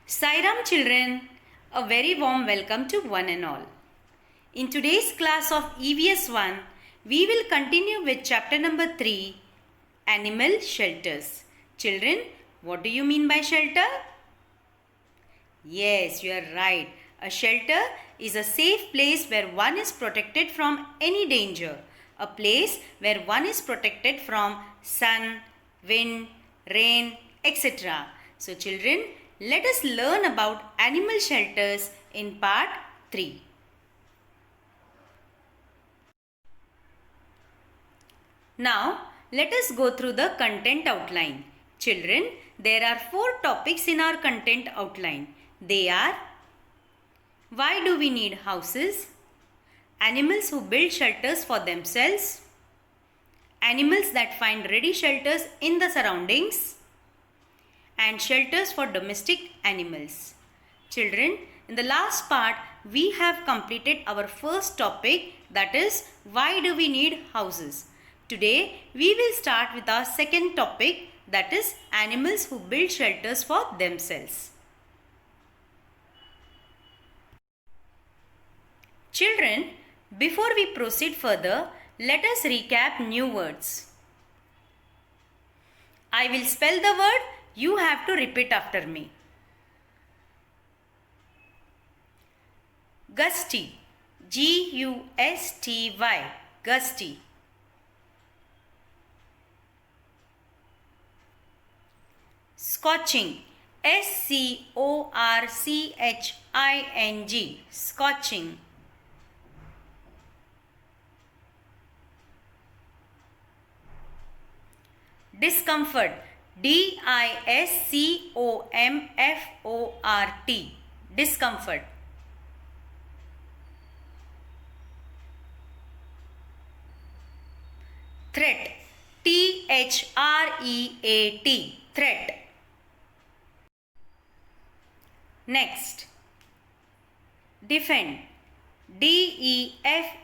Sairam children, a very warm welcome to one and all. In today's class of EVS 1, we will continue with chapter number 3, Animal Shelters. Children, what do you mean by shelter? Yes, you are right. A shelter is a safe place where one is protected from any danger. A place where one is protected from sun, wind, rain, etc. So children, let us learn about animal shelters in part 3. Now, let us go through the content outline. Children, there are 4 topics in our content outline. They are: why do we need houses? Animals who build shelters for themselves. Animals that find ready shelters in the surroundings. And shelters for domestic animals. Children, in the last part, we have completed our first topic, that is, why do we need houses? Today, we will start with our second topic, that is, animals who build shelters for themselves. Children, before we proceed further, let us recap new words. I will spell the word, you have to repeat after me. Gusty, G-U-S-T-Y, gusty. Scorching, S-C-O-R-C-H-I-N-G, scorching. Discomfort, D-I-S-C-O-M-F-O-R-T, discomfort. Threat, T-H-R-E-A-T, threat. Next, defend, D-E-F-E-N-D,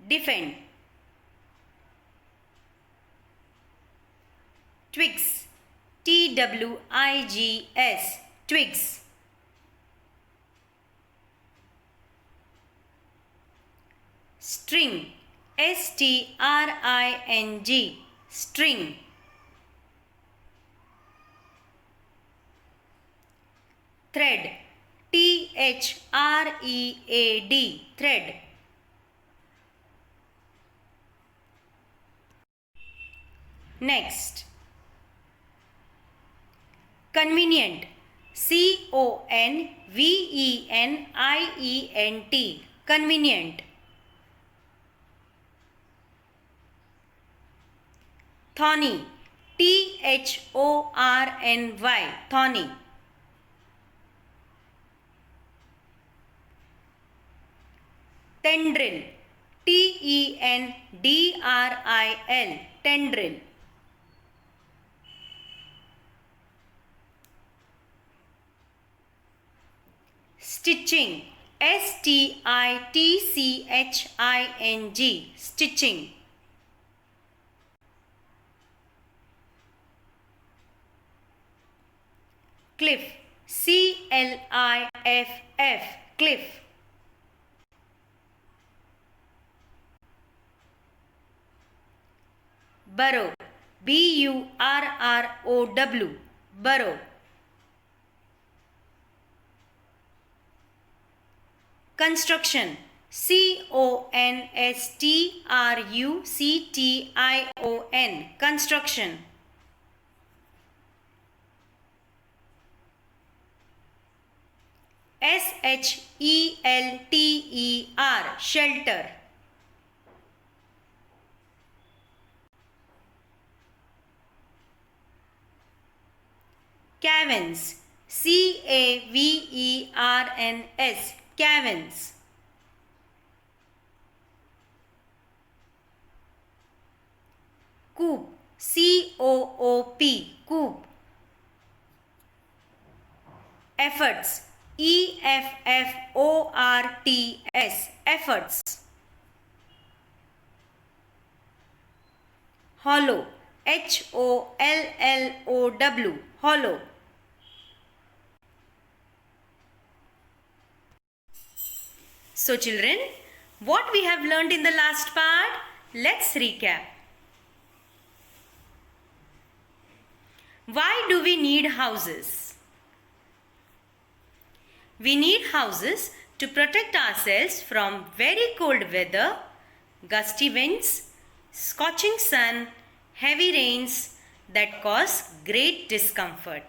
defend. Twigs, T-W-I-G-S, twigs. String, S-T-R-I-N-G, string. Thread, T-H-R-E-A-D, thread. Next, convenient, C-O-N-V-E-N-I-E-N-T, convenient. Thorny, T-H-O-R-N-Y, thorny. Tendril, T-E-N-D-R-I-L, tendril. Stitching, S-T-I-T-C-H-I-N-G, stitching. Cliff, C-L-I-F-F, cliff. Burrow, B-U-R-R-O-W, burrow. Construction, C-O-N-S-T-R-U-C-T-I-O-N, construction. S-H-E-L-T-E-R, shelter. Caverns, C-A-V-E-R-N-S, caverns. Coop, C-O-O-P, coop. Efforts, E-F-F-O-R-T-S, efforts. Hollow, H-O-L-L-O-W, hollow. So children, what we have learned in the last part? Let's recap. Why do we need houses? We need houses to protect ourselves from very cold weather, gusty winds, scorching sun, heavy rains that cause great discomfort.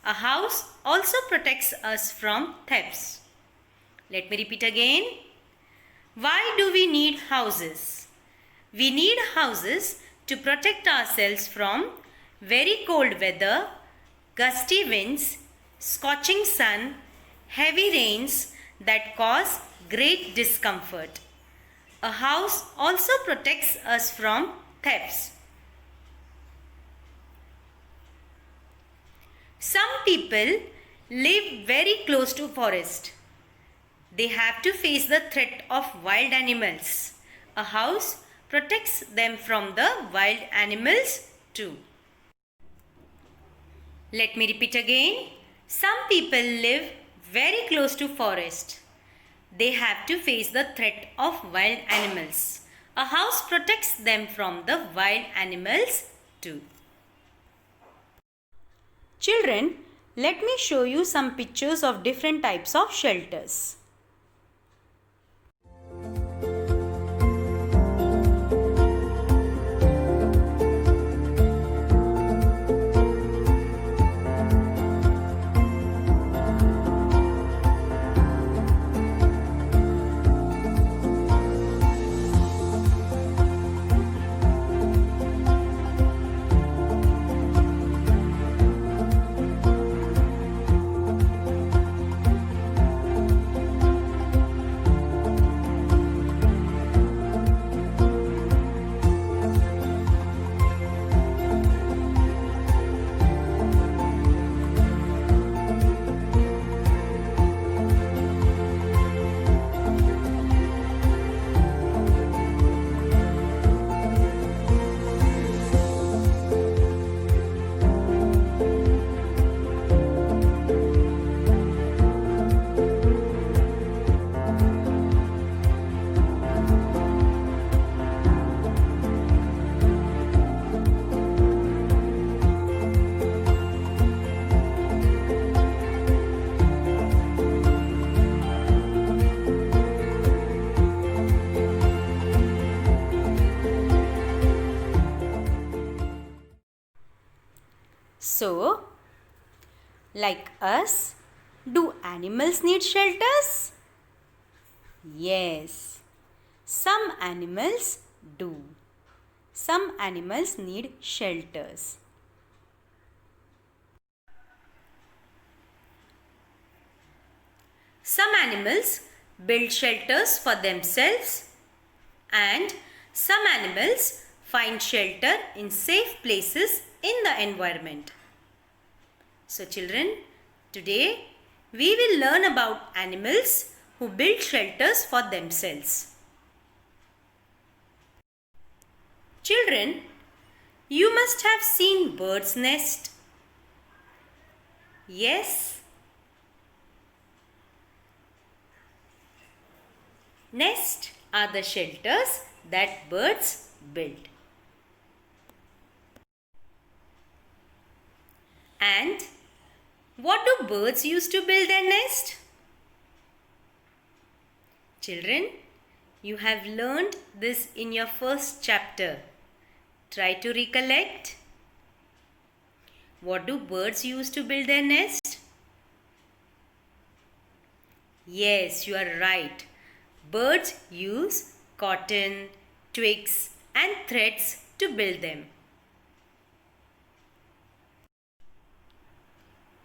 A house also protects us from thefts. Let me repeat again. Why do we need houses? We need houses to protect ourselves from very cold weather, gusty winds, scorching sun, heavy rains that cause great discomfort. A house also protects us from thefts. Some people live very close to forest. They have to face the threat of wild animals. A house protects them from the wild animals too. Let me repeat again. Some people live very close to forest. They have to face the threat of wild animals. A house protects them from the wild animals too. Children, let me show you some pictures of different types of shelters. So, like us, do animals need shelters? Yes, some animals do. Some animals need shelters. Some animals build shelters for themselves and some animals find shelter in safe places in the environment. So children, today we will learn about animals who build shelters for themselves. Children, you must have seen birds' nest. Yes. Nests are the shelters that birds build. And what do birds use to build their nest? Children, you have learned this in your first chapter. Try to recollect. What do birds use to build their nest? Yes, you are right. Birds use cotton, twigs and threads to build them.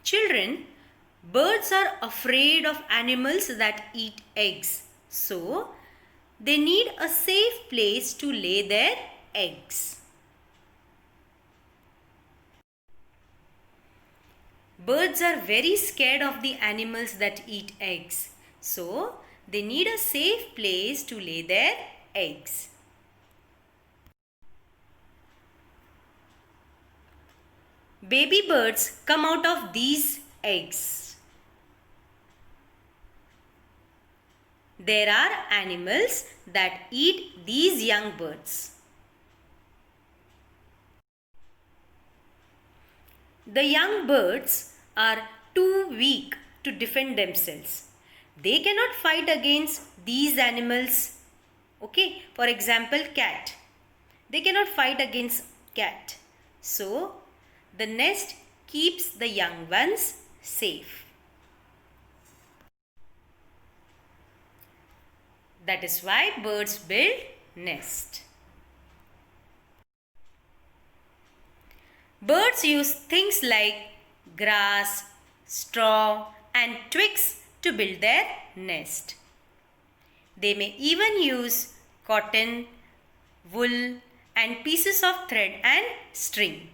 Children, birds are afraid of animals that eat eggs. So, they need a safe place to lay their eggs. Birds are very scared of the animals that eat eggs. So, they need a safe place to lay their eggs. Baby birds come out of these eggs. There are animals that eat these young birds. The young birds are too weak to defend themselves. They cannot fight against these animals. Okay, for example, cat. They cannot fight against cat. So, the nest keeps the young ones safe. That is why birds build nest. Birds use things like grass, straw and twigs to build their nest. They may even use cotton, wool and pieces of thread and string.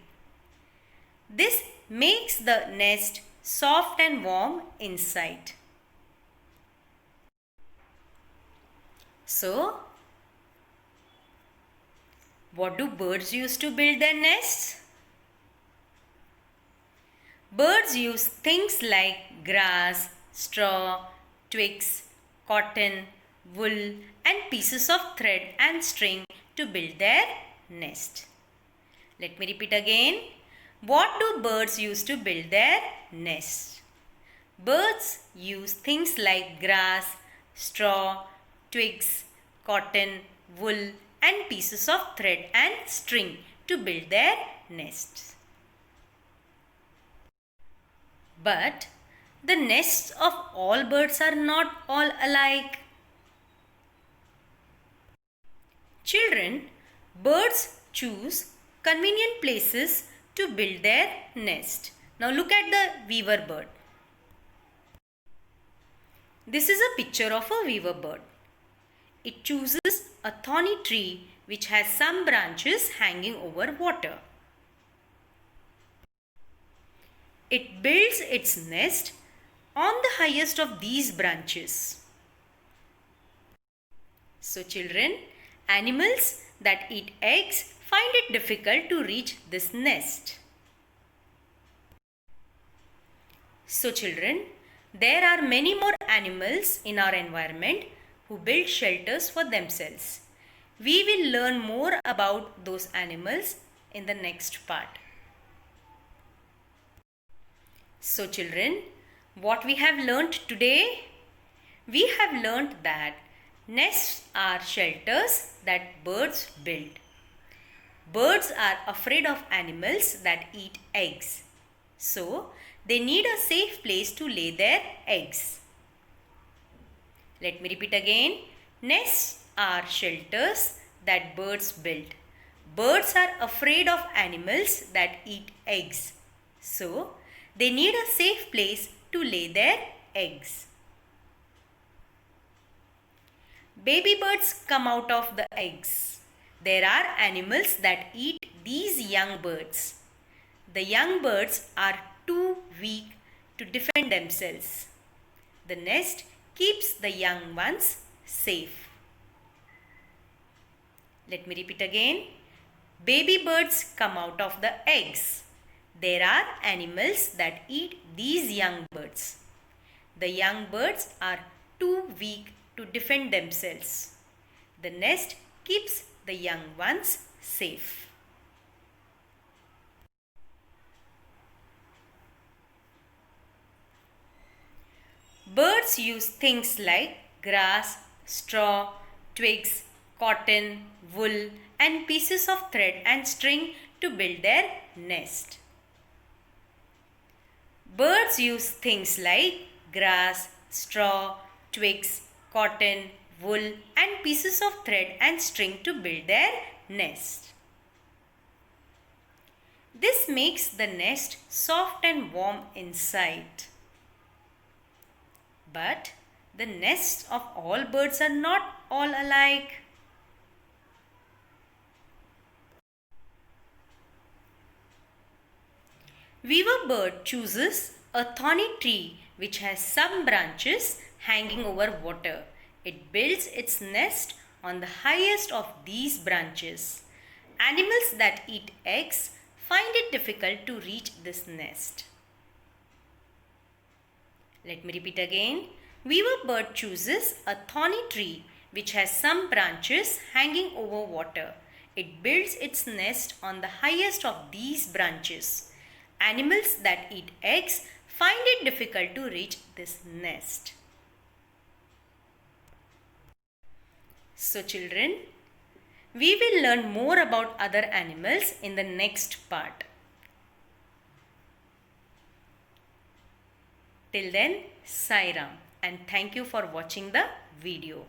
This makes the nest soft and warm inside. So, what do birds use to build their nests? Birds use things like grass, straw, twigs, cotton, wool and pieces of thread and string to build their nest. Let me repeat again. What do birds use to build their nest? Birds use things like grass, straw, twigs, cotton, wool and pieces of thread and string to build their nests. But the nests of all birds are not all alike. Children, birds choose convenient places to build their nest. Now look at the weaver bird. This is a picture of a weaver bird. It chooses a thorny tree which has some branches hanging over water. It builds its nest on the highest of these branches. So children, animals that eat eggs find it difficult to reach this nest. So children, there are many more animals in our environment who build shelters for themselves. We will learn more about those animals in the next part. So children, what we have learnt today? We have learnt that nests are shelters that birds build. Birds are afraid of animals that eat eggs. So, they need a safe place to lay their eggs. Let me repeat again. Nests are shelters that birds build. Birds are afraid of animals that eat eggs. So, they need a safe place to lay their eggs. Baby birds come out of the eggs. There are animals that eat these young birds. The young birds are too weak to defend themselves. The nest keeps the young ones safe. Let me repeat again. Baby birds come out of the eggs. There are animals that eat these young birds. The young birds are too weak to defend themselves. The nest keeps the young ones safe. Birds use things like grass, straw, twigs, cotton, wool and pieces of thread and string to build their nest. Birds use things like grass, straw, twigs, cotton, wool and pieces of thread and string to build their nest. This makes the nest soft and warm inside. But the nests of all birds are not all alike. Weaver bird chooses a thorny tree which has some branches hanging over water. It builds its nest on the highest of these branches. Animals that eat eggs find it difficult to reach this nest. Let me repeat again. Weaver bird chooses a thorny tree which has some branches hanging over water. It builds its nest on the highest of these branches. Animals that eat eggs find it difficult to reach this nest. So children, we will learn more about other animals in the next part. Till then, Sai Ram, and thank you for watching the video.